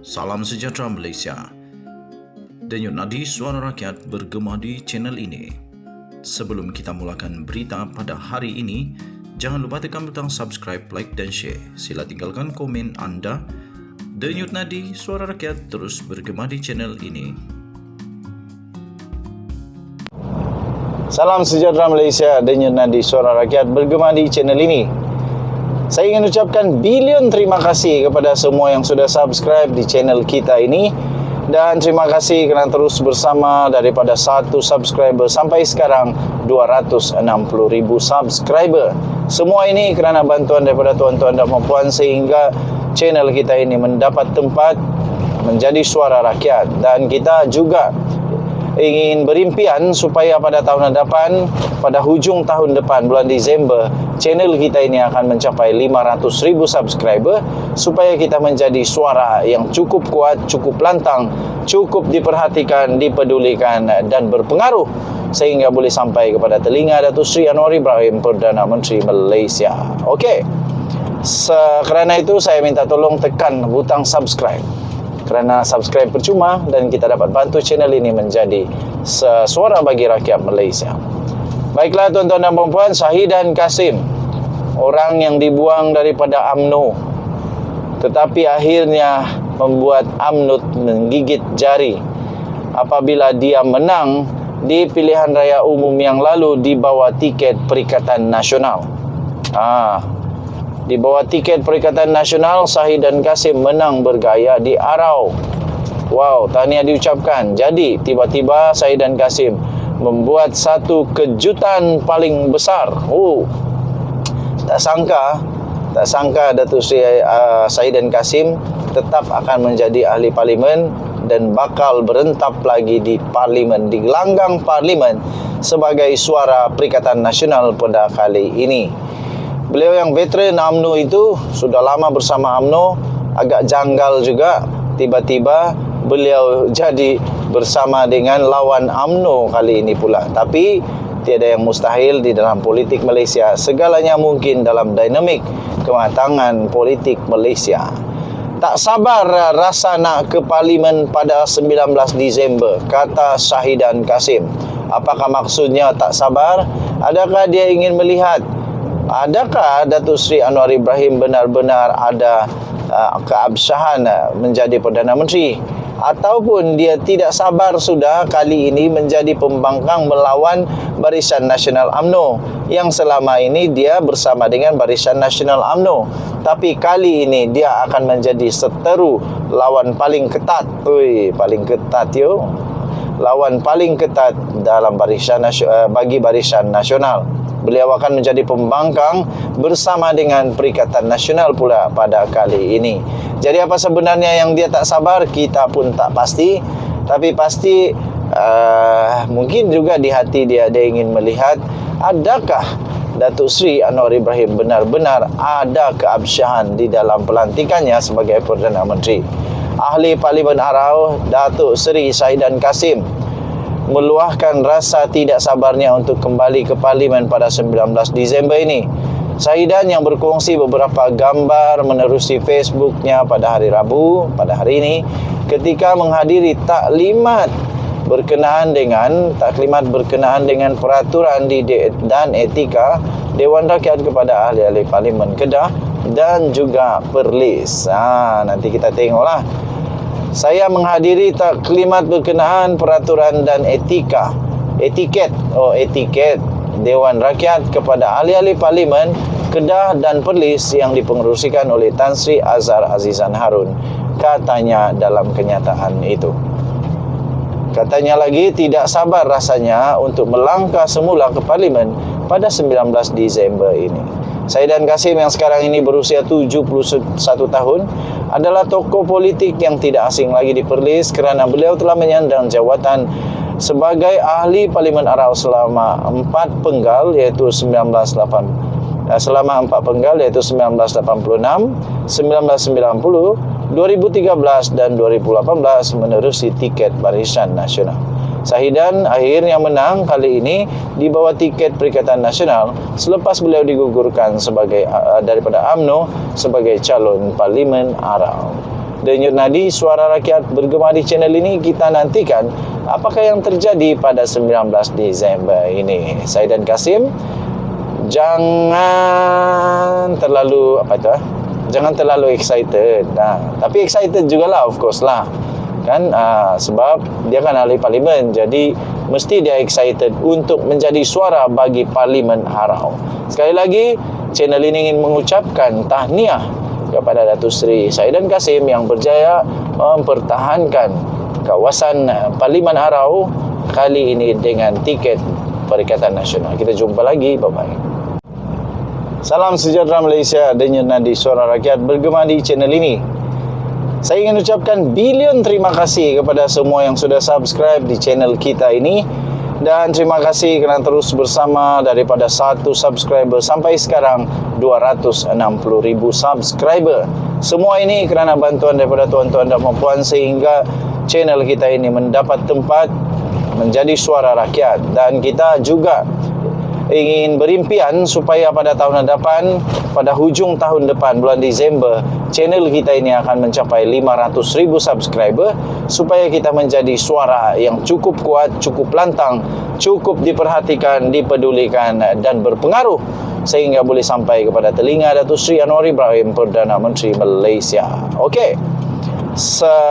Salam sejahtera Malaysia. Denyut nadi suara rakyat bergema di channel ini. Sebelum kita mulakan berita pada hari ini, jangan lupa tekan butang subscribe, like dan share. Sila tinggalkan komen anda. Denyut nadi suara rakyat terus bergema di channel ini. Salam sejahtera Malaysia, denyut nadi suara rakyat bergema di channel ini. Saya ingin ucapkan bilion terima kasih kepada semua yang sudah subscribe di channel kita ini. Dan terima kasih kerana terus bersama daripada 1 subscriber sampai sekarang 260,000 subscriber. Semua ini kerana bantuan daripada tuan-tuan dan puan-puan sehingga channel kita ini mendapat tempat menjadi suara rakyat. Dan kita juga ingin berimpian supaya pada tahun hadapan, pada hujung tahun depan bulan Disember, channel kita ini akan mencapai 500,000 subscriber supaya kita menjadi suara yang cukup kuat, cukup lantang, cukup diperhatikan, dipedulikan dan berpengaruh sehingga boleh sampai kepada telinga Datuk Seri Anwar Ibrahim, Perdana Menteri Malaysia. Okey. Kerana itu saya minta tolong tekan butang subscribe. Kerana subscribe percuma dan kita dapat bantu channel ini menjadi suara bagi rakyat Malaysia. Baiklah tuan-tuan dan puan-puan, Syahidan Kasim, orang yang dibuang daripada UMNO tetapi akhirnya membuat UMNO menggigit jari apabila dia menang di pilihan raya umum yang lalu di bawah tiket Perikatan Nasional. Di bawah tiket Perikatan Nasional, Syahidan Kasim menang bergaya di Arau. Wow, tahniah diucapkan. Jadi, tiba-tiba Syahidan Kasim membuat satu kejutan paling besar. Tak sangka Datuk Seri Syahidan Kasim tetap akan menjadi ahli parlimen dan bakal berentap lagi di parlimen, di gelanggang parlimen sebagai suara Perikatan Nasional pada kali ini. Beliau yang veteran UMNO itu, sudah lama bersama UMNO, agak janggal juga tiba-tiba beliau jadi bersama dengan lawan UMNO kali ini pula. Tapi tiada yang mustahil di dalam politik Malaysia. Segalanya mungkin dalam dinamik kematangan politik Malaysia. Tak sabar rasa nak ke parlimen pada 19 Disember, kata Syahidan Kasim. Apakah maksudnya tak sabar? Adakah dia ingin melihat adakah Datuk Seri Anwar Ibrahim benar-benar ada keabsahan menjadi Perdana Menteri? Ataupun dia tidak sabar sudah kali ini menjadi pembangkang melawan Barisan Nasional UMNO yang selama ini dia bersama dengan Barisan Nasional UMNO. Tapi kali ini dia akan menjadi seteru lawan paling ketat. Paling ketat lawan paling ketat dalam bagi Barisan Nasional. Beliau akan menjadi pembangkang bersama dengan Perikatan Nasional pula pada kali ini. Jadi apa sebenarnya yang dia tak sabar, kita pun tak pasti. Tapi pasti mungkin juga di hati dia ingin melihat adakah Datuk Seri Anwar Ibrahim benar-benar ada keabsahan di dalam pelantikannya sebagai Perdana Menteri. Ahli Parlimen Arau, Datuk Seri Syahidan Kasim, meluahkan rasa tidak sabarnya untuk kembali ke parlimen pada 19 Disember ini. Syahidan yang berkongsi beberapa gambar menerusi Facebooknya pada hari Rabu, pada hari ini, ketika menghadiri taklimat berkenaan dengan peraturan dan etika Dewan Rakyat kepada ahli-ahli Parlimen Kedah dan juga Perlis. Nanti kita tengoklah. Saya menghadiri taklimat berkenaan peraturan dan etiket Dewan Rakyat kepada ahli-ahli Parlimen Kedah dan Perlis yang dipengerusikan oleh Tan Sri Azhar Azizan Harun, katanya dalam kenyataan itu. Katanya lagi tidak sabar rasanya untuk melangkah semula ke Parlimen pada 19 Disember ini. Syahidan Kasim yang sekarang ini berusia 71 tahun adalah tokoh politik yang tidak asing lagi di Perlis kerana beliau telah menyandang jawatan sebagai ahli Parlimen Arau selama 4 penggal iaitu 1986, 1986, 1990, 2013 dan 2018 menerusi tiket Barisan Nasional. Syahidan akhirnya menang kali ini di bawah tiket Perikatan Nasional selepas beliau digugurkan sebagai daripada UMNO sebagai calon Parlimen Arau. Denyut nadi suara rakyat bergema di channel ini. Kita nantikan apakah yang terjadi pada 19 Disember ini. Saya dan Kasim, jangan terlalu jangan terlalu excited. Tapi excited jugalah, of course lah. Kan sebab dia kan ahli parlimen, jadi mesti dia excited untuk menjadi suara bagi Parlimen Arau. Sekali lagi, channel ini ingin mengucapkan tahniah kepada Datuk Seri Saidan Kasim yang berjaya mempertahankan kawasan Parlimen Arau kali ini dengan tiket Perikatan Nasional. Kita jumpa lagi, bye-bye. Salam sejahtera Malaysia, denyut nadi suara rakyat bergema di channel ini. Saya ingin ucapkan bilion terima kasih kepada semua yang sudah subscribe di channel kita ini. Dan terima kasih kerana terus bersama daripada 1 subscriber sampai sekarang 260,000 subscriber. Semua ini kerana bantuan daripada tuan-tuan dan puan-puan sehingga channel kita ini mendapat tempat menjadi suara rakyat. Dan kita juga ingin berimpian supaya pada tahun depan, pada hujung tahun depan bulan Disember, channel kita ini akan mencapai 500,000 subscriber supaya kita menjadi suara yang cukup kuat, cukup lantang, cukup diperhatikan, dipedulikan dan berpengaruh sehingga boleh sampai kepada telinga Datuk Seri Anwar Ibrahim, Perdana Menteri Malaysia. Okey.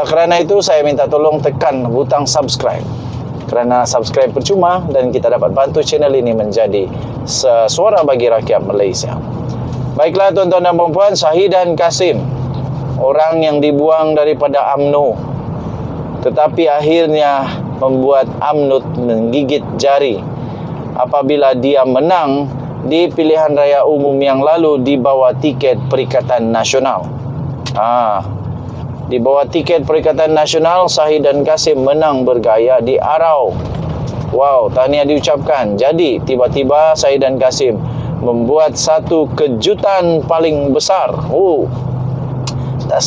Kerana itu saya minta tolong tekan butang subscribe. Kerana subscribe percuma dan kita dapat bantu channel ini menjadi suara bagi rakyat Malaysia. Baiklah tuan-tuan dan puan-puan, Syahidan Kasim, orang yang dibuang daripada UMNO tetapi akhirnya membuat UMNO menggigit jari apabila dia menang di pilihan raya umum yang lalu di bawah tiket Perikatan Nasional. Di bawah tiket Perikatan Nasional, Syahidan Kasim menang bergaya di Arau. Wow, tahniah diucapkan. Jadi, tiba-tiba Syahidan Kasim membuat satu kejutan paling besar. Tak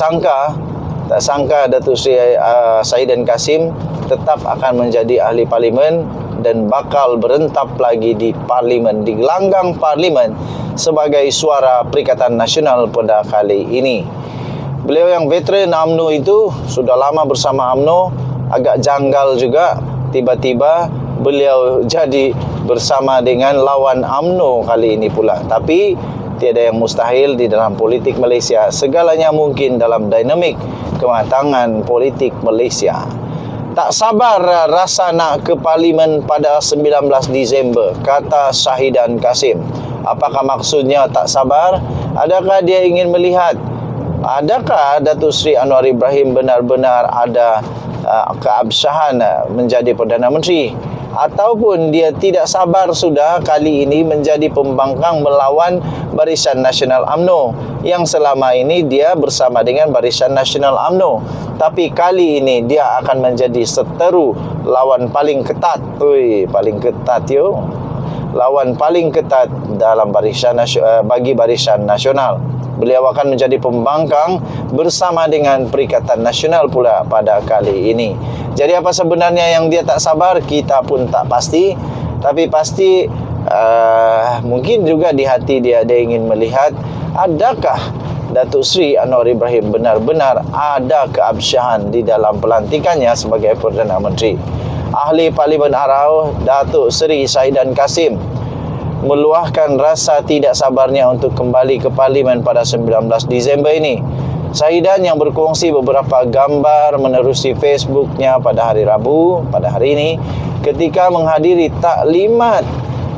sangka Datuk Seri Syahidan Kasim tetap akan menjadi ahli parlimen dan bakal berentap lagi di parlimen, di gelanggang parlimen sebagai suara Perikatan Nasional pada kali ini. Beliau yang veteran UMNO itu, sudah lama bersama UMNO, agak janggal juga tiba-tiba beliau jadi bersama dengan lawan UMNO kali ini pula. Tapi tiada yang mustahil di dalam politik Malaysia. Segalanya mungkin dalam dinamik kematangan politik Malaysia. Tak sabar rasa nak ke parlimen pada 19 Disember, kata Syahidan Kasim. Apakah maksudnya tak sabar? Adakah dia ingin melihat adakah Datuk Seri Anwar Ibrahim benar-benar ada keabsahan menjadi Perdana Menteri? Ataupun dia tidak sabar sudah kali ini menjadi pembangkang melawan Barisan Nasional UMNO yang selama ini dia bersama dengan Barisan Nasional UMNO. Tapi kali ini dia akan menjadi seteru lawan paling ketat. Paling ketat lawan paling ketat dalam bagi Barisan Nasional. Beliau akan menjadi pembangkang bersama dengan Perikatan Nasional pula pada kali ini. Jadi apa sebenarnya yang dia tak sabar, kita pun tak pasti. Tapi pasti mungkin juga di hati dia ingin melihat adakah Datuk Seri Anwar Ibrahim benar-benar ada keabsahan di dalam pelantikannya sebagai Perdana Menteri. Ahli Parlimen Arau, Datuk Seri Saidan Kasim, meluahkan rasa tidak sabarnya untuk kembali ke parlimen pada 19 Disember ini. Syahidan yang berkongsi beberapa gambar menerusi Facebooknya pada hari Rabu, pada hari ini, ketika menghadiri taklimat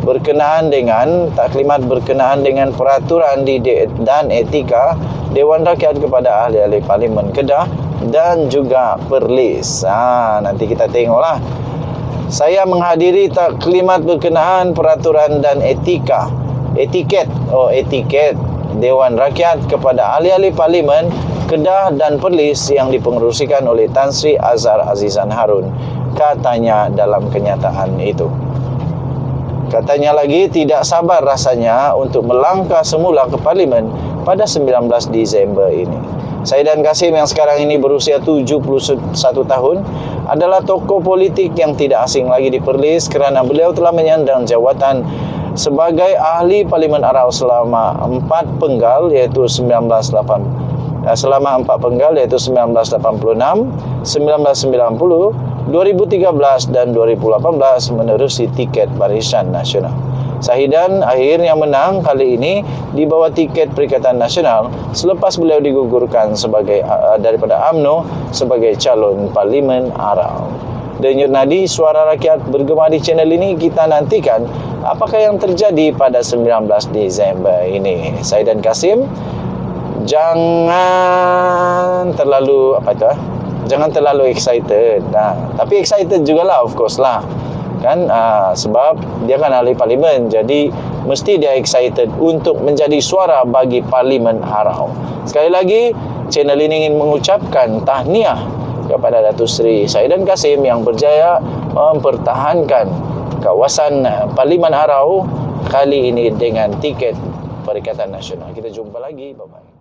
berkenaan dengan peraturan dan etika Dewan Rakyat kepada ahli-ahli Parlimen Kedah dan juga Perlis. Nanti kita tengoklah. Saya menghadiri taklimat berkenaan peraturan dan etiket Dewan Rakyat kepada ahli-ahli Parlimen Kedah dan Perlis yang dipengerusikan oleh Tan Sri Azhar Azizan Harun, katanya dalam kenyataan itu. Katanya lagi tidak sabar rasanya untuk melangkah semula ke parlimen pada 19 Disember ini. Syahidan Kasim yang sekarang ini berusia 71 tahun adalah tokoh politik yang tidak asing lagi di Perlis kerana beliau telah menyandang jawatan sebagai ahli Parlimen Arau selama 4 penggal, iaitu 1988, selama 4 penggal iaitu 1986, 1990, 2013 dan 2018 menerusi tiket Barisan Nasional. Sahidan akhirnya menang kali ini di bawah tiket Perikatan Nasional selepas beliau digugurkan sebagai daripada UMNO sebagai calon Parlimen Arau. Denyut nadi suara rakyat bergema di channel ini, kita nantikan apakah yang terjadi pada 19 Disember ini. Sahidan Kasim, jangan terlalu jangan terlalu excited. Tapi excited jugalah, of course lah. Kan sebab dia kan ahli parlimen, jadi mesti dia excited untuk menjadi suara bagi Parlimen Arau. Sekali lagi, channel ini ingin mengucapkan tahniah kepada Datuk Seri Sahidan Kasim yang berjaya mempertahankan kawasan Parlimen Arau kali ini dengan tiket Perikatan Nasional. Kita jumpa lagi, bye-bye.